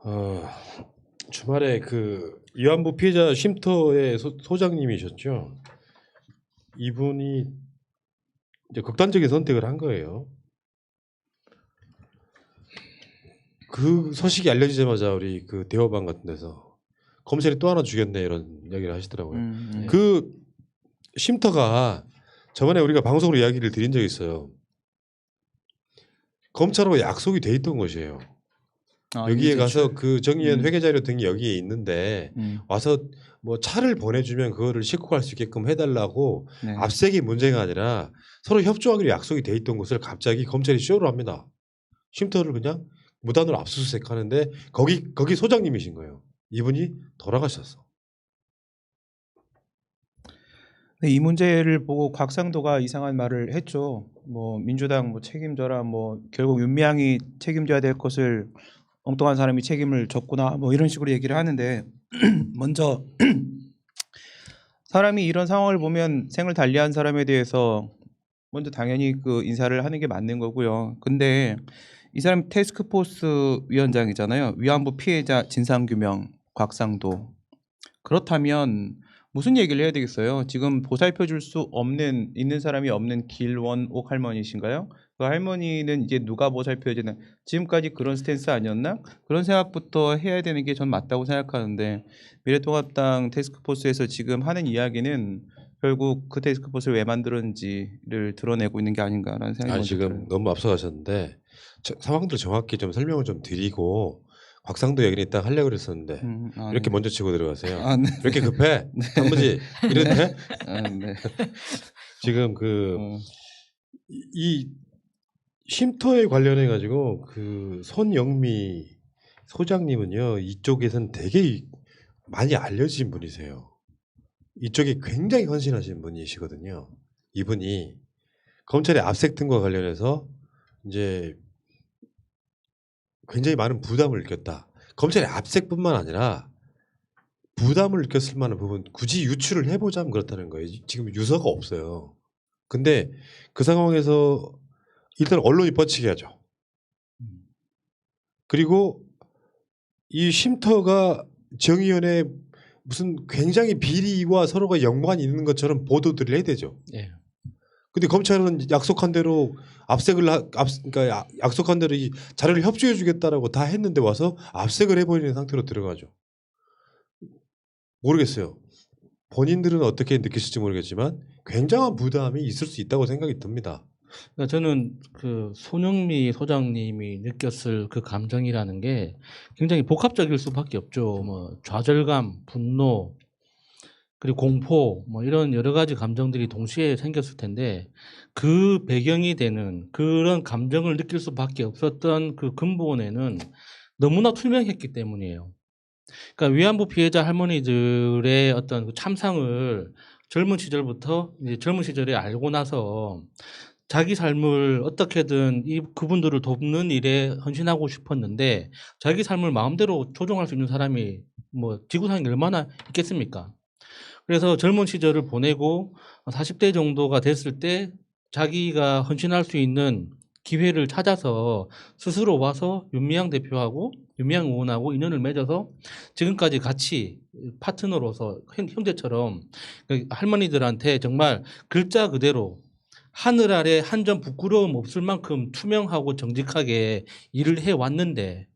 어, 주말에 그 위안부 피해자 쉼터의 소장님이셨죠. 이분이 이제 극단적인 선택을 한 거예요. 그 소식이 알려지자마자 우리 그 대화방 같은 데서 검찰이 또 하나 죽였네 이런 이야기를 하시더라고요. 네. 그 쉼터가 저번에 우리가 방송으로 이야기를 드린 적이 있어요. 검찰하고 약속이 돼 있던 것이에요. 여기에 가서 그 정의연 회계자료 등이 여기에 있는데 와서 뭐 차를 보내주면 그거를 싣고 갈 수 있게끔 해달라고 네. 압색이 문제가 아니라 서로 협조하기로 약속이 돼 있던 것을 갑자기 검찰이 쇼를 합니다. 쉼터를 그냥 무단으로 압수수색하는데 거기 소장님이신 거예요. 이분이 돌아가셨어. 네, 이 문제를 보고 곽상도가 이상한 말을 했죠. 뭐 민주당 뭐 책임져라, 뭐 결국 윤미향이 책임져야 될 것을 엉뚱한 사람이 책임을 졌구나, 뭐 이런 식으로 얘기를 하는데 먼저 사람이 이런 상황을 보면 생을 달리한 사람에 대해서 먼저 당연히 그 인사를 하는 게 맞는 거고요. 근데 이 사람 태스크포스 위원장이잖아요. 위안부 피해자 진상규명 곽상도. 그렇다면 무슨 얘기를 해야 되겠어요? 지금 보살펴 줄 수 없는 있는 사람이 없는 길원옥 할머니신가요? 그 할머니는 이제 누가 보살펴야 되나? 지금까지 그런 스탠스 아니었나? 그런 생각부터 해야 되는 게 전 맞다고 생각하는데 미래통합당 태스크포스에서 지금 하는 이야기는 결국 그 태스크포스를 왜 만들었는지를 드러내고 있는 게 아닌가라는 생각이 먼저 지금 들어요. 너무 앞서가셨는데 상황들 정확히 좀 설명을 좀 드리고 곽상도 얘기는 딱 하려고 그랬었는데 이렇게 네. 먼저 치고 들어가세요. 네. 왜 이렇게 급해? 단무지 이런데 네. 지금 이 쉼터에 관련해 가지고 그 손영미 소장님은요 이쪽에서는 되게 많이 알려진 분이세요. 이쪽에 굉장히 헌신하신 분이시거든요. 이분이 검찰의 압색 등과 관련해서 이제 굉장히 많은 부담을 느꼈다. 검찰의 압색뿐만 아니라 부담을 느꼈을 만한 부분 굳이 유출을 해보자면 그렇다는 거예요. 지금 유서가 없어요. 근데 그 상황에서 일단 언론이 뻗치게 하죠. 그리고 이 쉼터가 정의연의 무슨 굉장히 비리와 서로가 연관이 있는 것처럼 보도들을 해야 되죠. 예. 근데 검찰은 약속한 대로 그러니까 약속한 대로 이 자료를 협조해 주겠다라고 다 했는데 와서 압색을 해버리는 상태로 들어가죠. 모르겠어요. 본인들은 어떻게 느끼실지 모르겠지만 굉장한 부담이 있을 수 있다고 생각이 듭니다. 그러니까 저는 그 손영미 소장님이 느꼈을 그 감정이라는 게 굉장히 복합적일 수밖에 없죠. 뭐 좌절감, 분노, 그리고 공포, 뭐 이런 여러 가지 감정들이 동시에 생겼을 텐데 그 배경이 되는 그런 감정을 느낄 수밖에 없었던 그 근본에는 너무나 투명했기 때문이에요. 그러니까 위안부 피해자 할머니들의 어떤 그 참상을 젊은 시절부터 이제 젊은 시절에 알고 나서 자기 삶을 어떻게든 그분들을 돕는 일에 헌신하고 싶었는데 자기 삶을 마음대로 조종할 수 있는 사람이 뭐 지구상에 얼마나 있겠습니까? 그래서 젊은 시절을 보내고 40대 정도가 됐을 때 자기가 헌신할 수 있는 기회를 찾아서 스스로 와서 윤미향 대표하고 윤미향 의원하고 인연을 맺어서 지금까지 같이 파트너로서 형제처럼 할머니들한테 정말 글자 그대로 하늘 아래 한 점 부끄러움 없을 만큼 투명하고 정직하게 일을 해왔는데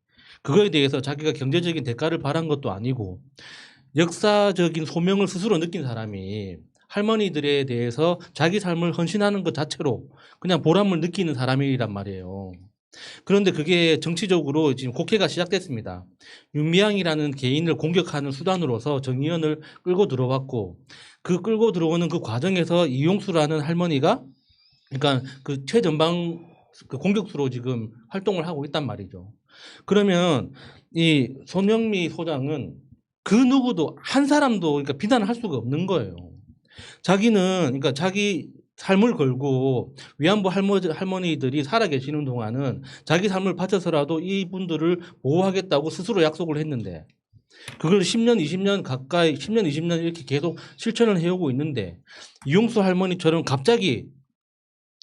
그거에 대해서 자기가 경제적인 대가를 바란 것도 아니고 역사적인 소명을 스스로 느낀 사람이 할머니들에 대해서 자기 삶을 헌신하는 것 자체로 그냥 보람을 느끼는 사람이란 말이에요. 그런데 그게 정치적으로 지금 국회가 시작됐습니다. 윤미향이라는 개인을 공격하는 수단으로서 정의연을 끌고 들어왔고 그 끌고 들어오는 그 과정에서 이용수라는 할머니가 그러니까 그 최전방 그 공격수로 지금 활동을 하고 있단 말이죠. 그러면 이 손영미 소장은 그 누구도 한 사람도 그러니까 비난을 할 수가 없는 거예요. 자기는 그러니까 자기 삶을 걸고 위안부 할머니들이 살아계시는 동안은 자기 삶을 바쳐서라도 이분들을 보호하겠다고 스스로 약속을 했는데 그걸 10년, 20년 가까이 10년, 20년 이렇게 계속 실천을 해오고 있는데 이용수 할머니처럼 갑자기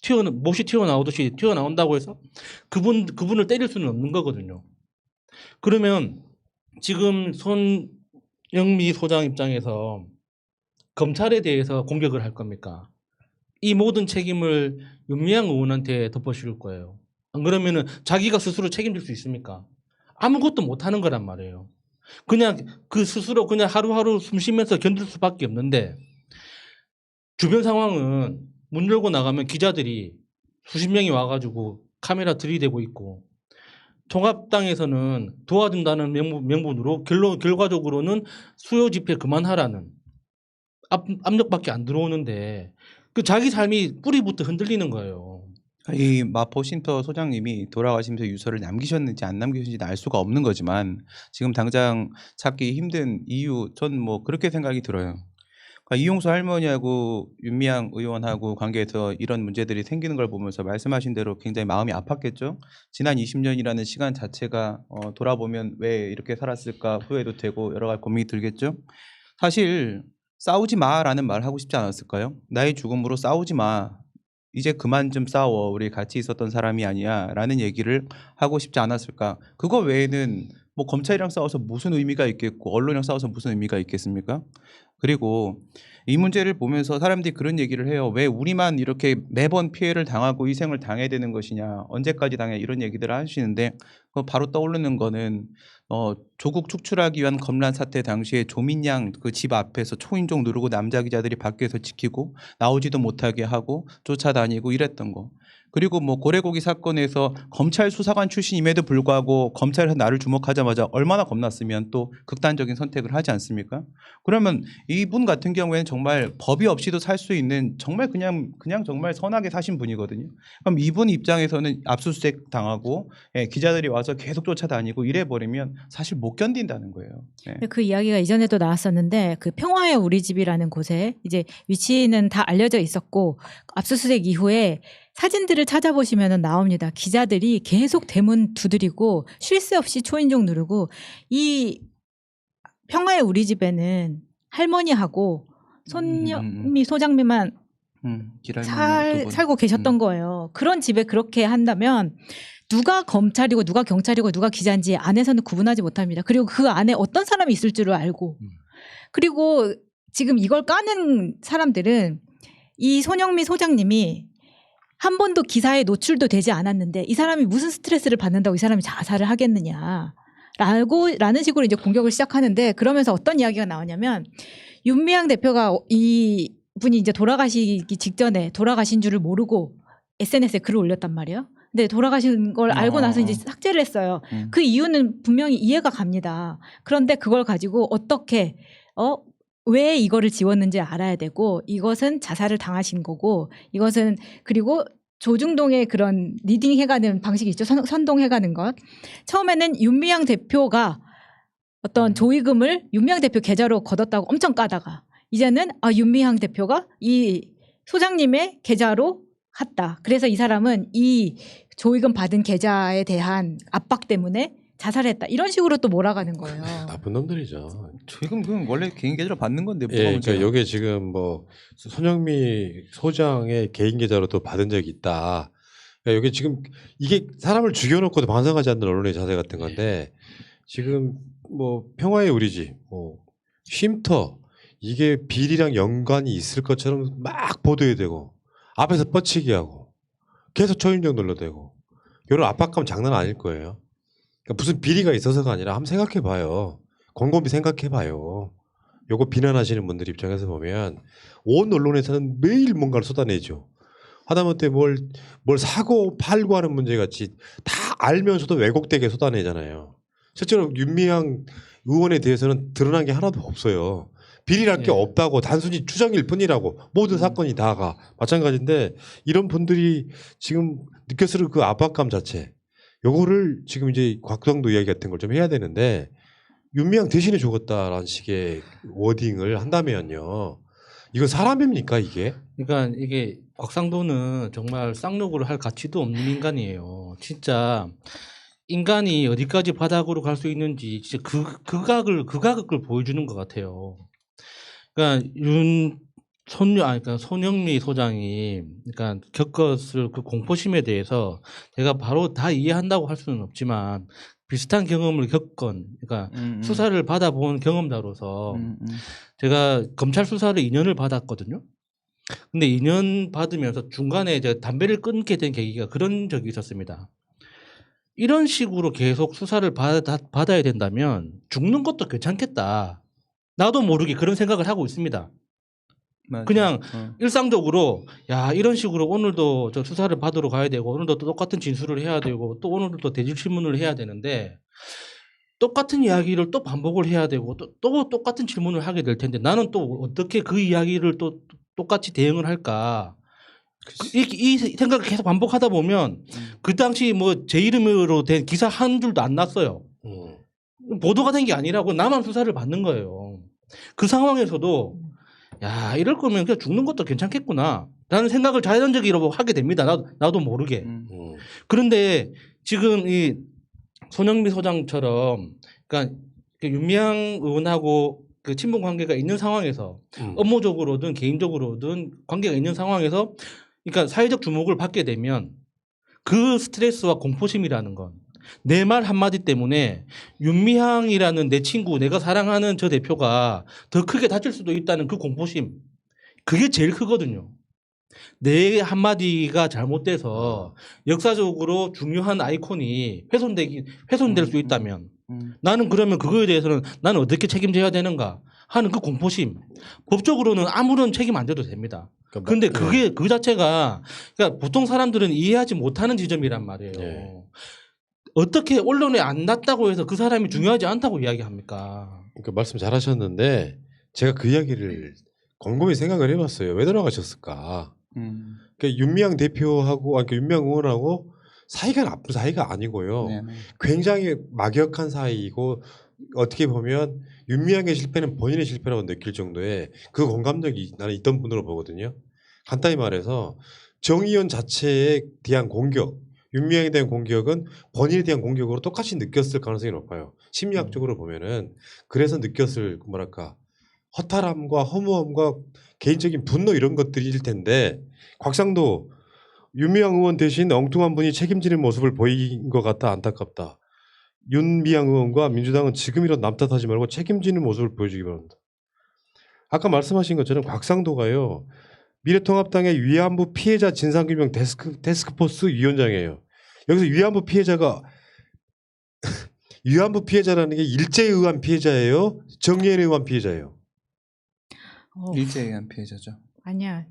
못이 튀어나오듯이 튀어나온다고 해서 그분을 때릴 수는 없는 거거든요. 그러면 지금 손영미 소장 입장에서 검찰에 대해서 공격을 할 겁니까? 이 모든 책임을 윤미향 의원한테 덮어씌울 거예요. 안 그러면은 자기가 스스로 책임질 수 있습니까? 아무것도 못하는 거란 말이에요. 그냥 그 스스로 그냥 하루하루 숨 쉬면서 견딜 수밖에 없는데 주변 상황은 문 열고 나가면 기자들이 수십 명이 와가지고 카메라 들이대고 있고 통합당에서는 도와준다는 명분으로 결과적으로는 수요 집회 그만하라는 압력밖에 안 들어오는데 그 자기 삶이 뿌리부터 흔들리는 거예요. 이 마포 쉼터 소장님이 돌아가시면서 유서를 남기셨는지 안 남기셨는지 알 수가 없는 거지만 지금 당장 찾기 힘든 이유 전 뭐 그렇게 생각이 들어요. 그러니까 이용수 할머니하고 윤미향 의원하고 관계에서 이런 문제들이 생기는 걸 보면서 말씀하신 대로 굉장히 마음이 아팠겠죠. 지난 20년이라는 시간 자체가 돌아보면 왜 이렇게 살았을까 후회도 되고 여러 가지 고민이 들겠죠. 사실 싸우지 마라는 말 하고 싶지 않았을까요? 나의 죽음으로 싸우지 마. 이제 그만 좀 싸워. 우리 같이 있었던 사람이 아니야. 라는 얘기를 하고 싶지 않았을까. 그거 외에는 뭐 검찰이랑 싸워서 무슨 의미가 있겠고 언론이랑 싸워서 무슨 의미가 있겠습니까? 그리고 이 문제를 보면서 사람들이 그런 얘기를 해요. 왜 우리만 이렇게 매번 피해를 당하고 희생을 당해야 되는 것이냐. 언제까지 당해 이런 얘기들을 하시는데 바로 떠오르는 거는 조국 축출하기 위한 검란 사태 당시에 조민양 그 집 앞에서 초인종 누르고 남자 기자들이 밖에서 지키고 나오지도 못하게 하고 쫓아다니고 이랬던 거. 그리고 뭐 고래고기 사건에서 검찰 수사관 출신임에도 불구하고 검찰에서 나를 주목하자마자 얼마나 겁났으면 또 극단적인 선택을 하지 않습니까? 그러면 이분 같은 경우에는 정말 법이 없이도 살 수 있는 정말 그냥 정말 선하게 사신 분이거든요. 그럼 이분 입장에서는 압수수색 당하고 기자들이 와서 계속 쫓아다니고 이래 버리면 사실 못 견딘다는 거예요. 네. 그 이야기가 이전에도 나왔었는데 그 평화의 우리 집이라는 곳에 이제 위치는 다 알려져 있었고 압수수색 이후에 사진들을 찾아보시면 나옵니다. 기자들이 계속 대문 두드리고 쉴 새 없이 초인종 누르고 이 평화의 우리 집에는 할머니하고 손영미 소장님만 살고 계셨던 거예요. 그런 집에 그렇게 한다면 누가 검찰이고 누가 경찰이고 누가 기자인지 안에서는 구분하지 못합니다. 그리고 그 안에 어떤 사람이 있을 줄을 알고 그리고 지금 이걸 까는 사람들은 이 손영미 소장님이 한 번도 기사에 노출도 되지 않았는데 이 사람이 무슨 스트레스를 받는다고 이 사람이 자살을 하겠느냐 라는 식으로 이제 공격을 시작하는데 그러면서 어떤 이야기가 나오냐면 윤미향 대표가 이 분이 이제 돌아가시기 직전에 돌아가신 줄을 모르고 SNS에 글을 올렸단 말이에요. 근데 돌아가신 걸 알고 나서 이제 삭제를 했어요. 그 이유는 분명히 이해가 갑니다. 그런데 그걸 가지고 어떻게 왜 이거를 지웠는지 알아야 되고 이것은 자살을 당하신 거고 이것은 그리고 조중동의 그런 리딩 해가는 방식이 있죠. 선동해가는 것. 처음에는 윤미향 대표가 어떤 조의금을 윤미향 대표 계좌로 걷었다고 엄청 까다가 이제는 윤미향 대표가 이 소장님의 계좌로 갔다. 그래서 이 사람은 이 조의금 받은 계좌에 대한 압박 때문에 자살했다. 이런 식으로 또 몰아가는 거예요. 나쁜 놈들이죠. 지금 그건 원래 개인 계좌로 받는 건데 뭐가 예, 문제야? 그러니까 여기 지금 뭐 손영미 소장의 개인 계좌로 또 받은 적이 있다. 그러니까 여기 지금 이게 사람을 죽여놓고도 반성하지 않는 언론의 자세 같은 건데 지금 뭐 평화의 우리 집, 뭐 쉼터 이게 비리랑 연관이 있을 것처럼 막 보도해야 되고 앞에서 뻗치기 하고 계속 초인종 눌러대고 이런 압박감 장난 아닐 거예요. 그러니까 무슨 비리가 있어서가 아니라 한번 생각해봐요. 곰곰이 생각해봐요. 요거 비난하시는 분들 입장에서 보면 온 언론에서는 매일 뭔가를 쏟아내죠. 하다못해 뭘 사고 팔고 하는 문제 같이 다 알면서도 왜곡되게 쏟아내잖아요. 실제로 윤미향 의원에 대해서는 드러난 게 하나도 없어요. 비리랄 게 없다고 단순히 추정일 뿐이라고 모든 사건이 다가 마찬가지인데 이런 분들이 지금 느꼈을 그 압박감 자체 요거를 지금 이제 곽상도 이야기 같은 걸 좀 해야 되는데 윤미향 대신에 죽었다라는 식의 워딩을 한다면요. 이건 사람입니까 이게? 그러니까 이게 곽상도는 정말 쌍욕을 할 가치도 없는 인간이에요. 진짜 인간이 어디까지 바닥으로 갈 수 있는지 진짜 극악을 보여주는 것 같아요. 그러니까 그러니까 손영미 소장이 그러니까 겪었을 그 공포심에 대해서 제가 바로 다 이해한다고 할 수는 없지만 비슷한 경험을 겪은 그러니까 수사를 받아본 경험자로서 제가 검찰 수사를 2년을 받았거든요. 근데 2년 받으면서 중간에 제가 담배를 끊게 된 계기가 그런 적이 있었습니다. 이런 식으로 계속 수사를 받아야 된다면 죽는 것도 괜찮겠다. 나도 모르게 그런 생각을 하고 있습니다. 맞아. 그냥 일상적으로 야 이런 식으로 오늘도 저 수사를 받으러 가야 되고 오늘도 또 똑같은 진술을 해야 되고 또 오늘도 또 대질 질문을 해야 되는데 똑같은 이야기를 또 반복을 해야 되고 또 똑같은 질문을 하게 될 텐데 나는 또 어떻게 그 이야기를 또 똑같이 대응을 할까 이 생각을 계속 반복하다 보면 그 당시 뭐 제 이름으로 된 기사 한 줄도 안 났어요. 보도가 된 게 아니라고 나만 수사를 받는 거예요. 그 상황에서도 야 이럴 거면 그냥 죽는 것도 괜찮겠구나 라는 생각을 자연적으로 하게 됩니다. 나도 모르게. 그런데 지금 이 손영미 소장처럼 그러니까 그 윤미향 의원하고 그 친분 관계가 있는 상황에서 업무적으로든 개인적으로든 관계가 있는 상황에서 그러니까 사회적 주목을 받게 되면 그 스트레스와 공포심이라는 건 내 말 한마디 때문에 윤미향이라는 내 친구 내가 사랑하는 저 대표가 더 크게 다칠 수도 있다는 그 공포심 그게 제일 크거든요. 내 한마디가 잘못돼서 역사적으로 중요한 아이콘이 훼손될 수 있다면 나는 그러면 그거에 대해서는 나는 어떻게 책임져야 되는가 하는 그 공포심 법적으로는 아무런 책임 안 져도 됩니다. 근데 그게 그 자체가 그러니까 보통 사람들은 이해하지 못하는 지점이란 말이에요. 네. 어떻게 언론에 안 났다고 해서 그 사람이 중요하지 않다고 이야기합니까? 그러니까 말씀 잘하셨는데 제가 그 이야기를 곰곰이 생각을 해봤어요. 왜 돌아가셨을까? 그러니까 윤미향 대표하고 그러니까 윤미향 의원하고 사이가 나쁜 사이가 아니고요. 네네. 굉장히 막역한 사이이고 어떻게 보면 윤미향의 실패는 본인의 실패라고 느낄 정도의 그 공감력이 나는 있던 분으로 보거든요. 간단히 말해서 정의연 자체에 대한 공격, 윤미향에 대한 공격은 본인에 대한 공격으로 똑같이 느꼈을 가능성이 높아요. 심리학적으로 보면은 그래서 느꼈을 뭐랄까 허탈함과 허무함과 개인적인 분노 이런 것들일 텐데 곽상도 윤미향 의원 대신 엉뚱한 분이 책임지는 모습을 보인 것 같아 안타깝다. 윤미향 의원과 민주당은 지금이라도 남 탓하지 말고 책임지는 모습을 보여주기 바랍니다. 아까 말씀하신 것처럼 곽상도가요. 미래통합당의 위안부 피해자 진상규명 데스크포스 위원장이에요. 여기서 위안부 피해자가 위안부 피해자라는 게 일제에 의한 피해자예요? 정의연에 의한 피해자예요? 일제에 의한 피해자죠. 아니야.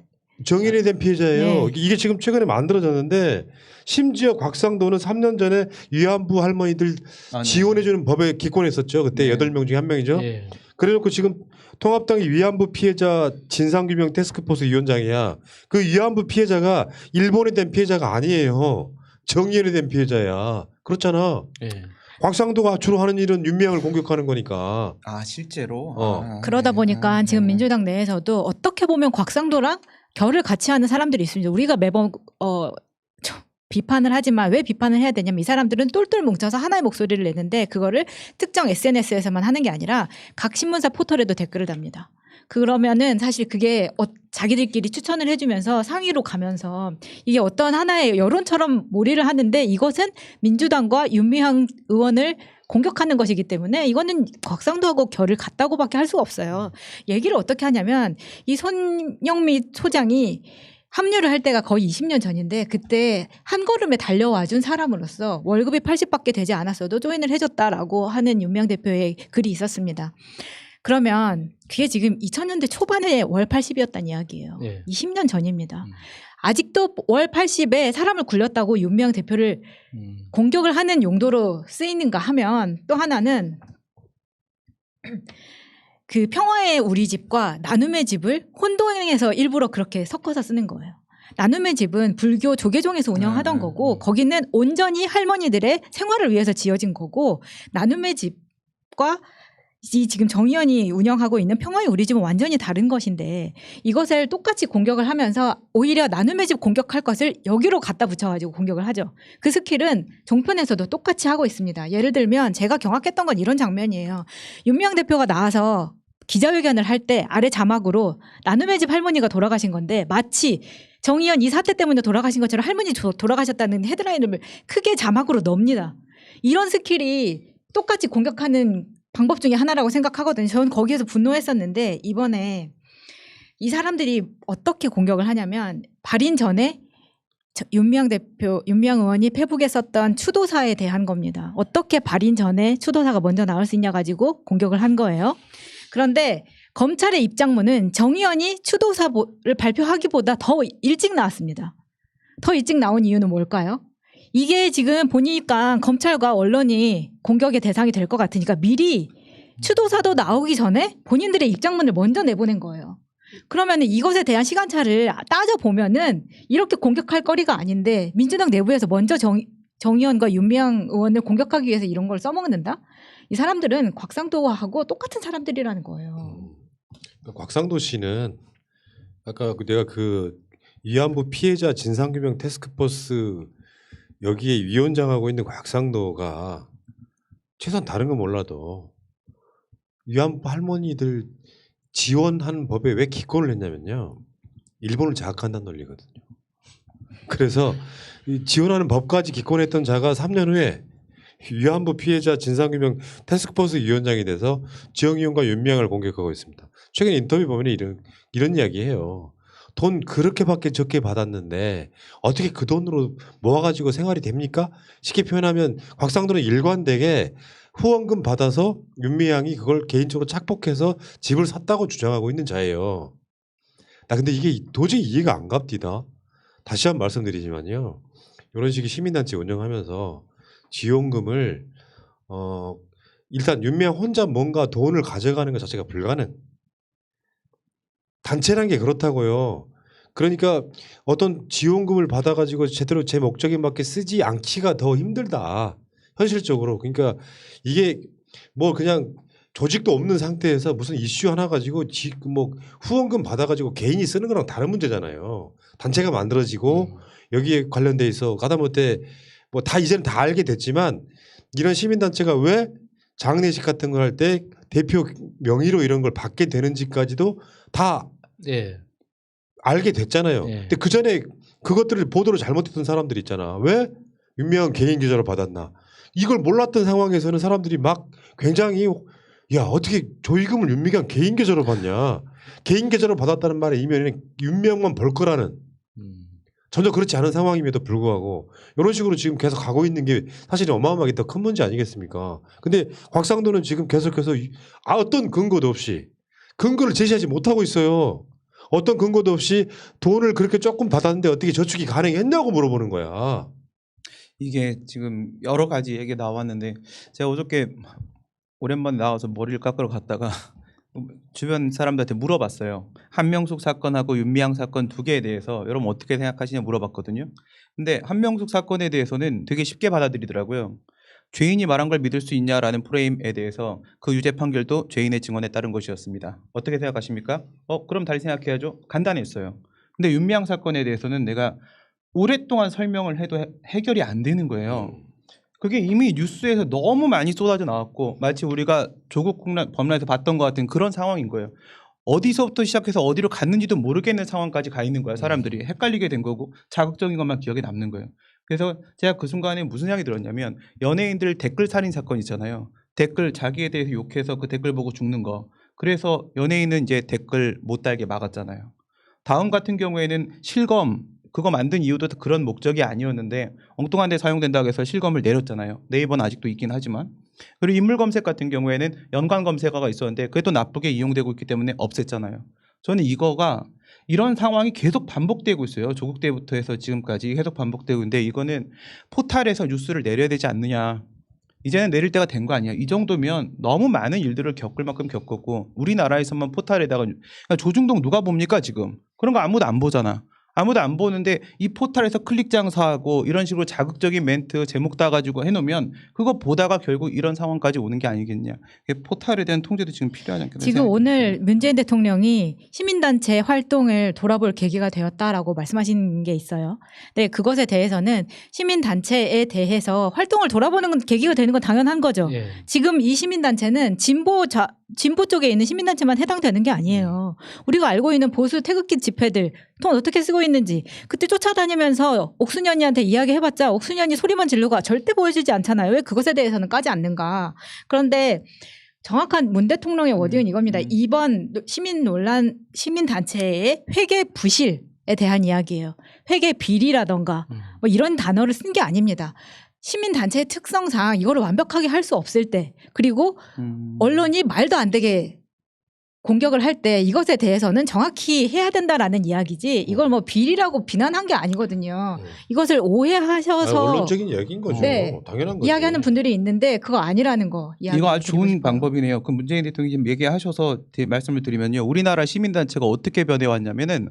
정의연에 대한 피해자예요. 네. 이게 지금 최근에 만들어졌는데 심지어 곽상도는 3년 전에 위안부 할머니들 지원해주는 법에 기권했었죠. 그때 네. 8명 중에 1명이죠. 예. 그래놓고 지금 통합당이 위안부 피해자 진상규명 테스크포스 위원장이야. 그 위안부 피해자가 일본에 대한 피해자가 아니에요. 정의연에 대한 피해자야. 그렇잖아. 예. 곽상도가 주로 하는 일은 윤미향을 공격하는 거니까. 아 실제로. 그러다 보니까 지금 민주당 내에서도 어떻게 보면 곽상도랑 결을 같이 하는 사람들이 있습니다. 우리가 매번 비판을 하지만 왜 비판을 해야 되냐면 이 사람들은 똘똘 뭉쳐서 하나의 목소리를 내는데 그거를 특정 SNS에서만 하는 게 아니라 각 신문사 포털에도 댓글을 답니다. 그러면은 사실 그게 자기들끼리 추천을 해주면서 상위로 가면서 이게 어떤 하나의 여론처럼 몰이를 하는데 이것은 민주당과 윤미향 의원을 공격하는 것이기 때문에 이거는 곽상도하고 결을 같다고밖에 할 수가 없어요. 얘기를 어떻게 하냐면 이 손영미 소장이 합류를 할 때가 거의 20년 전인데 그때 한 걸음에 달려와준 사람으로서 월급이 80밖에 되지 않았어도 조인을 해줬다라고 하는 윤미향 대표의 글이 있었습니다. 그러면 그게 지금 2000년대 초반에 월 80이었다는 이야기예요. 네. 20년 전입니다. 아직도 월 80에 사람을 굴렸다고 윤미향 대표를 공격을 하는 용도로 쓰이는가 하면 또 하나는 그 평화의 우리 집과 나눔의 집을 혼동해서 일부러 그렇게 섞어서 쓰는 거예요. 나눔의 집은 불교 조계종에서 운영하던 거고 거기는 온전히 할머니들의 생활을 위해서 지어진 거고 나눔의 집과 이 지금 정의연이 운영하고 있는 평화의 우리 집은 완전히 다른 것인데 이것을 똑같이 공격을 하면서 오히려 나눔의 집 공격할 것을 여기로 갖다 붙여가지고 공격을 하죠. 그 스킬은 종편에서도 똑같이 하고 있습니다. 예를 들면 제가 경악했던 건 이런 장면이에요. 윤미향 대표가 나와서 기자회견을 할 때 아래 자막으로 나눔의 집 할머니가 돌아가신 건데 마치 정의연 이 사태 때문에 돌아가신 것처럼 할머니 돌아가셨다는 헤드라인을 크게 자막으로 넣습니다. 이런 스킬이 똑같이 공격하는 방법 중에 하나라고 생각하거든요. 저는 거기에서 분노했었는데 이번에 이 사람들이 어떻게 공격을 하냐면 발인 전에 윤미향 의원이 페북에 썼던 추도사에 대한 겁니다. 어떻게 발인 전에 추도사가 먼저 나올 수 있냐 가지고 공격을 한 거예요. 그런데 검찰의 입장문은 정 의원이 추도사를 발표하기보다 더 일찍 나왔습니다. 더 일찍 나온 이유는 뭘까요? 이게 지금 보니까 검찰과 언론이 공격의 대상이 될 것 같으니까 미리 추도사도 나오기 전에 본인들의 입장문을 먼저 내보낸 거예요. 그러면 이것에 대한 시간차를 따져보면은 이렇게 공격할 거리가 아닌데 민주당 내부에서 먼저 정 의원과 윤미향 의원을 공격하기 위해서 이런 걸 써먹는다? 이 사람들은 곽상도하고 똑같은 사람들이라는 거예요. 곽상도 씨는 아까 내가 그 위안부 피해자 진상규명 테스크포스 여기에 위원장하고 있는 곽상도가 최소한 다른 건 몰라도 위안부 할머니들 지원하는 법에 왜 기권을 했냐면요. 일본을 자극한다는 논리거든요. 그래서 이 지원하는 법까지 기권했던 자가 3년 후에 위안부 피해자 진상규명 테스크포스 위원장이 돼서 지영 의원과 윤미향을 공격하고 있습니다. 최근 인터뷰 보면 이런 이야기해요. 돈 그렇게밖에 적게 받았는데 어떻게 그 돈으로 모아가지고 생활이 됩니까? 쉽게 표현하면 곽상도는 일관되게 후원금 받아서 윤미향이 그걸 개인적으로 착복해서 집을 샀다고 주장하고 있는 자예요. 나 근데 이게 도저히 이해가 안 갑디다. 다시 한번 말씀드리지만요. 이런 식의 시민단체 운영하면서 지원금을 일단 윤미향 혼자 뭔가 돈을 가져가는 것 자체가 불가능. 단체란 게 그렇다고요. 그러니까 어떤 지원금을 받아가지고 제대로 제 목적에 맞게 쓰지 않기가 더 힘들다. 현실적으로. 그러니까 이게 뭐 그냥 조직도 없는 상태에서 무슨 이슈 하나 가지고 뭐 후원금 받아가지고 개인이 쓰는 거랑 다른 문제잖아요. 단체가 만들어지고 여기에 관련돼 있어 가다못해 뭐 다 이제는 다 알게 됐지만 이런 시민단체가 왜 장례식 같은 걸 할 때 대표 명의로 이런 걸 받게 되는지까지도 다 예. 알게 됐잖아요. 예. 근데 그 전에 그것들을 보도를 잘못했던 사람들 있잖아. 왜 윤미향 개인 계좌로 받았나? 이걸 몰랐던 상황에서는 사람들이 막 굉장히 야 어떻게 조의금을 윤미향 개인 계좌로 받냐? 개인 계좌로 받았다는 말의 이면에는 윤미향만 벌 거라는 전혀 그렇지 않은 상황임에도 불구하고 이런 식으로 지금 계속 가고 있는 게 사실 어마어마하게 더 큰 문제 아니겠습니까? 근데 곽상도는 지금 계속해서 어떤 근거도 없이 근거를 제시하지 못하고 있어요. 어떤 근거도 없이 돈을 그렇게 조금 받았는데 어떻게 저축이 가능했냐고 물어보는 거야. 이게 지금 여러 가지 얘기 나왔는데 제가 어저께 오랜만에 나와서 머리를 깎으러 갔다가 주변 사람들한테 물어봤어요. 한명숙 사건하고 윤미향 사건 두 개에 대해서 여러분 어떻게 생각하시냐 물어봤거든요. 근데 한명숙 사건에 대해서는 되게 쉽게 받아들이더라고요. 죄인이 말한 걸 믿을 수 있냐라는 프레임에 대해서 그 유죄 판결도 죄인의 증언에 따른 것이었습니다. 어떻게 생각하십니까? 그럼 다시 생각해야죠. 간단했어요. 근데 윤미향 사건에 대해서는 내가 오랫동안 설명을 해도 해결이 안 되는 거예요. 그게 이미 뉴스에서 너무 많이 쏟아져 나왔고 마치 우리가 조국 범람에서 봤던 것 같은 그런 상황인 거예요. 어디서부터 시작해서 어디로 갔는지도 모르겠는 상황까지 가 있는 거야. 사람들이 헷갈리게 된 거고 자극적인 것만 기억에 남는 거예요. 그래서 제가 그 순간에 무슨 생각이 들었냐면 연예인들 댓글 살인 사건 있잖아요. 댓글 자기에 대해서 욕해서 그 댓글 보고 죽는 거. 그래서 연예인은 이제 댓글 못 달게 막았잖아요. 다음 같은 경우에는 실검 그거 만든 이유도 그런 목적이 아니었는데 엉뚱한 데 사용된다고 해서 실검을 내렸잖아요. 네이버는 아직도 있긴 하지만. 그리고 인물 검색 같은 경우에는 연관 검색어가 있었는데 그게 또 나쁘게 이용되고 있기 때문에 없앴잖아요. 저는 이거가 이런 상황이 계속 반복되고 있어요. 조국 때부터 해서 지금까지 계속 반복되고 있는데 이거는 포탈에서 뉴스를 내려야 되지 않느냐. 이제는 내릴 때가 된 거 아니야. 이 정도면 너무 많은 일들을 겪을 만큼 겪었고 우리나라에서만 포탈에다가 그러니까 조중동 누가 봅니까 지금. 그런 거 아무도 안 보잖아. 아무도 안 보는데 이 포탈에서 클릭 장사하고 이런 식으로 자극적인 멘트 제목 따가지고 해놓으면 그거 보다가 결국 이런 상황까지 오는 게 아니겠냐. 포탈에 대한 통제도 지금 필요하지 않겠나. 지금 오늘 문재인 대통령이 시민단체 활동을 돌아볼 계기가 되었다라고 말씀하신 게 있어요. 네, 그것에 대해서는 시민단체에 대해서 활동을 돌아보는 건 계기가 되는 건 당연한 거죠. 예. 지금 이 시민단체는 진보 진보 쪽에 있는 시민단체만 해당되는 게 아니에요. 우리가 알고 있는 보수 태극기 집회들 돈 어떻게 쓰고 있는지 그때 쫓아다니면서 옥순현이한테 이야기해봤자 옥순현이 소리만 지르고 절대 보여주지 않잖아요. 왜 그것에 대해서는 까지 않는가. 그런데 정확한 문 대통령의 워딩은 이겁니다. 이번 시민 논란, 시민단체의 회계 부실에 대한 이야기예요. 회계 비리라던가 뭐 이런 단어를 쓴 게 아닙니다. 시민단체의 특성상 이거를 완벽하게 할 수 없을 때 그리고 언론이 말도 안 되게 공격을 할 때 이것에 대해서는 정확히 해야 된다라는 이야기지 이걸 뭐 비리라고 비난한 게 아니거든요. 이것을 오해하셔서 원론적인 이야기인 거죠. 네. 당연한 거죠. 이야기하는 분들이 있는데 그거 아니라는 거. 이거 아주 이야기드리고 좋은 싶어요. 방법이네요. 그 문재인 대통령이 지금 얘기하셔서 말씀을 드리면요. 우리나라 시민단체가 어떻게 변해왔냐면은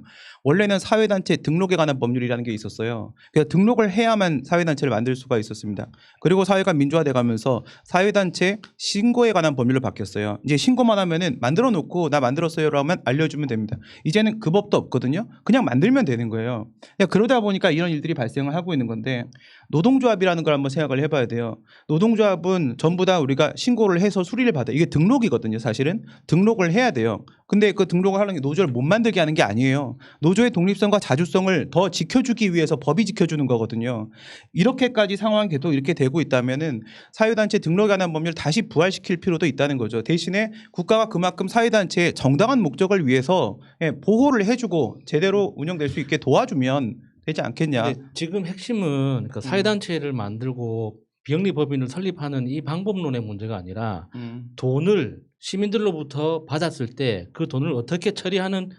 원래는 사회단체 등록에 관한 법률이라는 게 있었어요. 그래서 등록을 해야만 사회단체를 만들 수가 있었습니다. 그리고 사회가 민주화돼 가면서 사회단체 신고에 관한 법률로 바뀌었어요. 이제 신고만 하면은 만들어 놓고 나 만들었어요라고 하면 알려주면 됩니다. 이제는 그 법도 없거든요. 그냥 만들면 되는 거예요. 그러다 보니까 이런 일들이 발생을 하고 있는 건데 노동조합이라는 걸 한번 생각을 해봐야 돼요. 노동조합은 전부 다 우리가 신고를 해서 수리를 받아요. 이게 등록이거든요. 사실은 등록을 해야 돼요. 근데 그 등록을 하는 게 노조를 못 만들게 하는 게 아니에요. 노조의 독립성과 자주성을 더 지켜주기 위해서 법이 지켜주는 거거든요. 이렇게까지 상황이 계속 이렇게 되고 있다면은 사회단체 등록에 관한 법률을 다시 부활시킬 필요도 있다는 거죠. 대신에 국가가 그만큼 사회단체의 정당한 목적을 위해서 보호를 해주고 제대로 운영될 수 있게 도와주면 되지 않겠냐. 근데 지금 핵심은 그러니까 사회단체를 만들고 비영리법인을 설립하는 이 방법론의 문제가 아니라 돈을 시민들로부터 받았을 때 그 돈을 어떻게 처리하는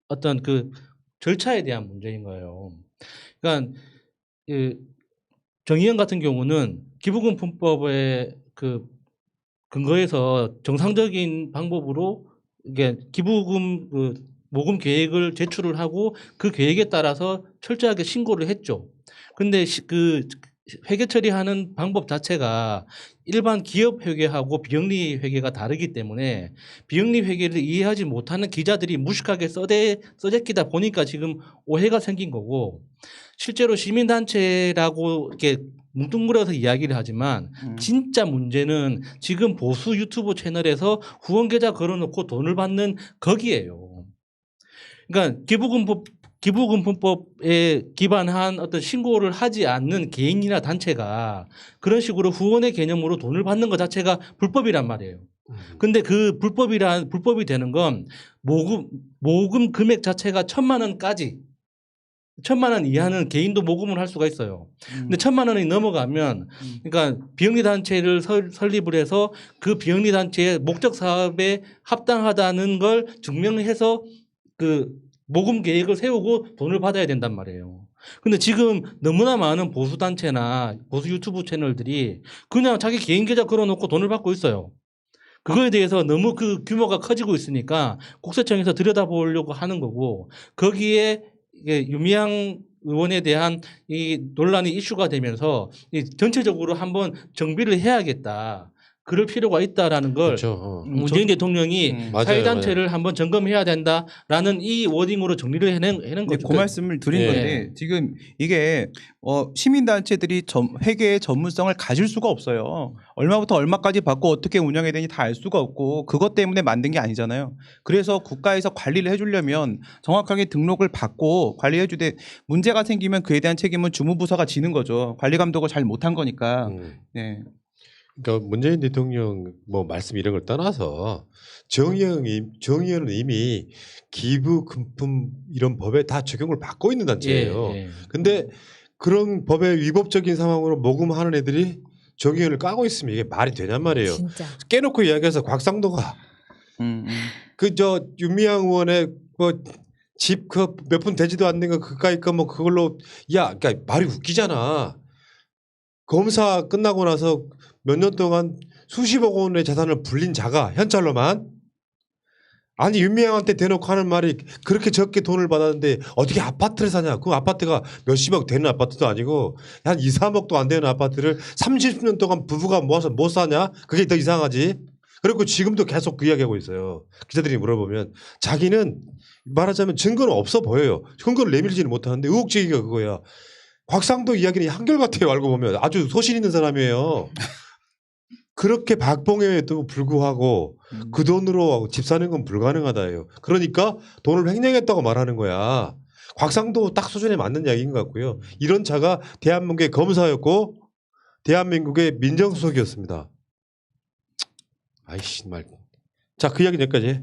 어떤 그 절차에 대한 문제인 거예요. 그러니까 정의연 같은 경우는 기부금품법의 그 근거에서 정상적인 방법으로 이게 기부금 모금 계획을 제출을 하고 그 계획에 따라서 철저하게 신고를 했죠. 근데 그 회계 처리하는 방법 자체가 일반 기업 회계하고 비영리 회계가 다르기 때문에 비영리 회계를 이해하지 못하는 기자들이 무식하게 써제끼다 보니까 지금 오해가 생긴 거고 실제로 시민단체라고 이렇게 뭉뚱그려서 이야기를 하지만 진짜 문제는 지금 보수 유튜브 채널에서 후원 계좌 걸어놓고 돈을 받는 거기에요. 그러니까 기부금품법에 기반한 어떤 신고를 하지 않는 개인이나 단체가 그런 식으로 후원의 개념으로 돈을 받는 것 자체가 불법이란 말이에요. 근데 그 불법이 되는 건 모금 금액 자체가 1,000만 원까지 1,000만 원 이하는 개인도 모금을 할 수가 있어요. 근데 1,000만 원이 넘어가면 그러니까 비영리 단체를 설립을 해서 그 비영리 단체의 목적 사업에 합당하다는 걸 증명해서 그 모금 계획을 세우고 돈을 받아야 된단 말이에요. 근데 지금 너무나 많은 보수 단체나 보수 유튜브 채널들이 그냥 자기 개인 계좌 걸어놓고 돈을 받고 있어요. 그거에 대해서 너무 그 규모가 커지고 있으니까 국세청에서 들여다보려고 하는 거고 거기에 이게 유미양 의원에 대한 이 논란이 이슈가 되면서 이 전체적으로 한번 정비를 해야겠다. 그럴 필요가 있다라는 걸 그렇죠. 문재인 대통령이 맞아요, 사회단체를 한번 점검해야 된다라는 이 워딩으로 정리를 해낸 거죠. 그 말씀을 드린 예. 건데 지금 이게 시민단체들이 회계의 전문성을 가질 수가 없어요. 얼마부터 얼마까지 받고 어떻게 운영해야 되는지 다 알 수가 없고 그것 때문에 만든 게 아니잖아요. 그래서 국가에서 관리를 해주려면 정확하게 등록을 받고 관리해주되 문제가 생기면 그에 대한 책임은 주무부서가 지는 거죠. 관리 감독을 잘 못한 거니까. 네. 그러니까 문재인 대통령 뭐 말씀 이런 걸 떠나서 정의연은 이미 기부 금품 이런 법에 다 적용을 받고 있는 단체예요. 예. 근데 그런 법에 위법적인 상황으로 모금하는 애들이 정의연을 까고 있으면 이게 말이 되냔 말이에요. 진짜. 깨놓고 이야기해서 곽상도가 그 윤미향 의원의 뭐 집 그 몇 푼 되지도 않는 거 그까이 거 뭐 그걸로 그러니까 말이 웃기잖아. 검사 끝나고 나서 몇 년 동안 수십억 원의 자산을 불린 자가 현찰로만 아니 윤미향한테 대놓고 하는 말이 그렇게 적게 돈을 받았는데 어떻게 아파트를 사냐. 그 아파트가 몇십억 되는 아파트도 아니고 한 2, 3억도 안 되는 아파트를 30년 동안 부부가 모아서 못 사냐. 그게 더 이상하지. 그리고 지금도 계속 그 이야기하고 있어요. 기자들이 물어보면 자기는 말하자면 증거는 없어 보여요. 증거를 내밀지는 못하는데 의혹제기가 그거야. 곽상도 이야기는 한결같아요. 알고 보면 아주 소신 있는 사람이에요. 그렇게 박봉에도 불구하고 그 돈으로 집 사는 건 불가능하다예요. 그러니까 돈을 횡령했다고 말하는 거야. 곽상도 딱 수준에 맞는 이야기인 것 같고요. 이런 차가 대한민국의 검사였고 대한민국의 민정수석이었습니다. 아이씨 말. 자, 그 이야기 여기까지 해.